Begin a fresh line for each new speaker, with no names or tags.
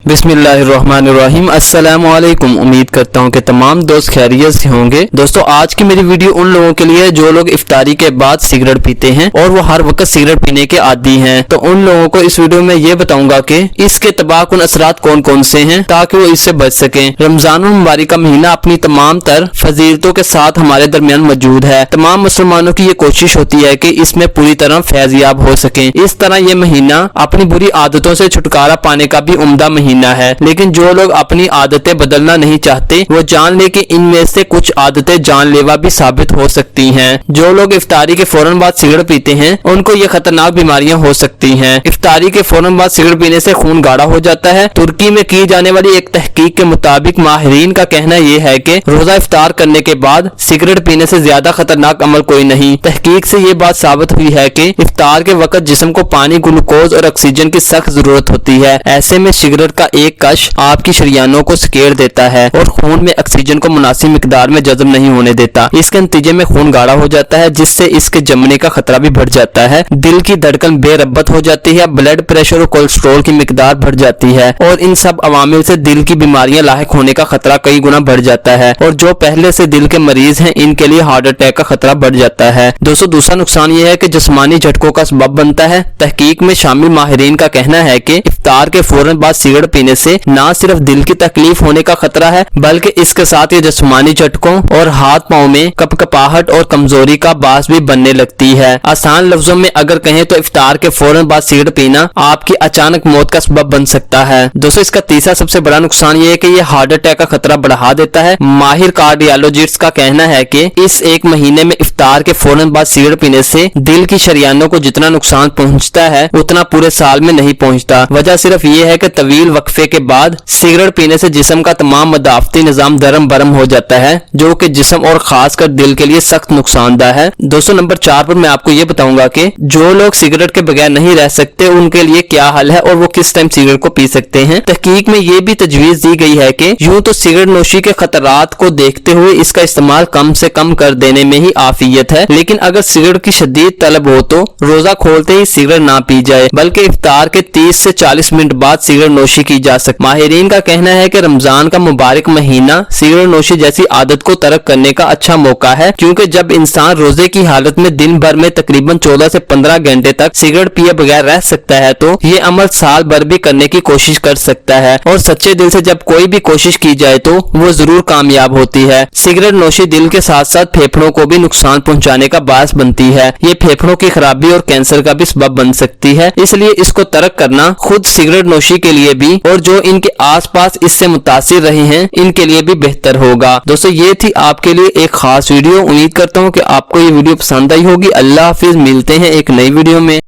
बिस्मिल्लाहिर्रहमानिर्रहीम। अस्सलाम वालेकुम। उम्मीद करता हूँ कि तमाम दोस्त खैरियत से होंगे। दोस्तों, आज की मेरी वीडियो उन लोगों के लिए जो लोग इफ्तारी के बाद सिगरेट पीते हैं और वो हर वक्त सिगरेट पीने के आदी हैं। तो उन लोगों को इस वीडियो में ये बताऊंगा कि इसके तबाहकुन असरात कौन कौन से हैं ताकि वो इससे बच सकें। रमजान मुबारक का महीना अपनी तमाम तर फजीलतों के साथ हमारे दरमियान मौजूद है। तमाम मुसलमानों की ये कोशिश होती है कि इसमें पूरी तरह फैज़याब हो सके। इस तरह ये महीना अपनी बुरी आदतों से छुटकारा पाने का भी उम्दा महीना है। लेकिन जो लोग अपनी आदतें बदलना नहीं चाहते वो जान ले कि इनमें से कुछ आदतें जानलेवा भी साबित हो सकती हैं। जो लोग इफ्तारी के फौरन बाद सिगरेट पीते हैं उनको ये खतरनाक बीमारियां हो सकती हैं। इफ्तारी के फौरन बाद सिगरेट पीने से खून गाढ़ा हो जाता है। तुर्की में की जाने वाली एक तहकीक के मुताबिक माहिरीन का कहना यह है कि रोजा इफ्तार करने के बाद सिगरेट पीने से ज्यादा खतरनाक अमल कोई नहीं। तहकीक से ये बात साबित हुई है कि इफ्तार के वक्त जिस्म को पानी, ग्लूकोज और ऑक्सीजन की सख्त जरूरत होती है। ऐसे में सिगरेट का एक कश आपकी शरियानों को सिकेड़ देता है और खून में ऑक्सीजन को मुनासिब मिकदार में जज्ब नहीं होने देता। इसके नतीजे में खून गाढ़ा हो जाता है जिससे इसके जमने का खतरा भी बढ़ जाता है। दिल की धड़कन बेरब्बत हो जाती है, ब्लड प्रेशर और कोलेस्ट्रॉल की मिकदार बढ़ जाती है और इन सब अवामिल से दिल की बीमारियां लाहिक होने का खतरा कई गुना बढ़ जाता है। और जो पहले से दिल के मरीज हैं इनके लिए हार्ट अटैक का खतरा बढ़ जाता है। दोस्तों, दूसरा नुकसान ये है कि जिस्मानी झटकों का सबब बनता है। तहकीक में शामिल माहिरीन का कहना है कि इफ्तार के फौरन बाद सिगरेट पीने से न सिर्फ दिल की तकलीफ होने का खतरा है बल्कि इसके साथ ये जिस्मानी झटकों और हाथ पांव में कपकपाहट और कमजोरी का बास भी बनने लगती है। आसान लफ्जों में अगर कहें तो इफ्तार के फौरन बाद सिगरेट पीना आपकी अचानक मौत का सबब बन सकता है। दोस्तों, इसका तीसरा सबसे बड़ा नुकसान ये है कि ये हार्ट अटैक का खतरा बढ़ा देता है। माहिर कार्डियोलॉजिस्ट का कहना है कि इस एक महीने में इफ्तार के फौरन बाद सिगरेट पीने से दिल की शरियानों को जितना नुकसान पहुंचता है उतना पूरे साल में नहीं पहुंचता। वजह सिर्फ ये है कि तवील वक्फे के बाद सिगरेट पीने से जिस्म का तमाम मदाफती निजाम दरम बरम हो जाता है जो कि जिस्म और खासकर दिल के लिए सख्त नुकसानदा है। दोस्तों, नंबर 4 पर मैं आपको ये बताऊंगा कि जो लोग सिगरेट के बगैर नहीं रह सकते उनके लिए क्या हल है और वो किस टाइम सिगरेट को पी सकते हैं। तहकीक में ये भी तजवीज दी गई है कि यूं तो सिगरेट नोशी के खतरात को देखते हुए इसका इस्तेमाल कम से कम कर देने में ही आफियत है। लेकिन अगर सिगरेट की शदीद तलब हो तो रोजा खोलते ही सिगरेट ना पी जाए बल्कि इफ्तार के 30 से 40 मिनट बाद सिगरेट नोशी की जा सकती। माहिरीन का कहना है कि रमजान का मुबारक महीना सिगरेट नोशी जैसी आदत को तर्क करने का अच्छा मौका है क्योंकि जब इंसान रोजे की हालत में दिन भर में तकरीबन 14 से 15 घंटे तक सिगरेट पिए बगैर रह सकता है तो ये अमल साल भर भी करने की कोशिश कर सकता है। और सच्चे दिल से जब कोई भी कोशिश की जाए तो वो जरूर कामयाब होती है। सिगरेट नोशी दिल के साथ साथ फेफड़ों को भी नुकसान पहुंचाने का बायस बनती है। ये फेफड़ों की खराबी और कैंसर का भी सबब बन सकती है। इसलिए इसको तर्क करना खुद सिगरेट नोशी के लिए भी और जो इनके आसपास इससे मुतासिर रहे हैं इनके लिए भी बेहतर होगा। दोस्तों, ये थी आपके लिए एक खास वीडियो। उम्मीद करता हूँ कि आपको ये वीडियो पसंद आई होगी। अल्लाह हाफिज। मिलते हैं एक नई वीडियो में।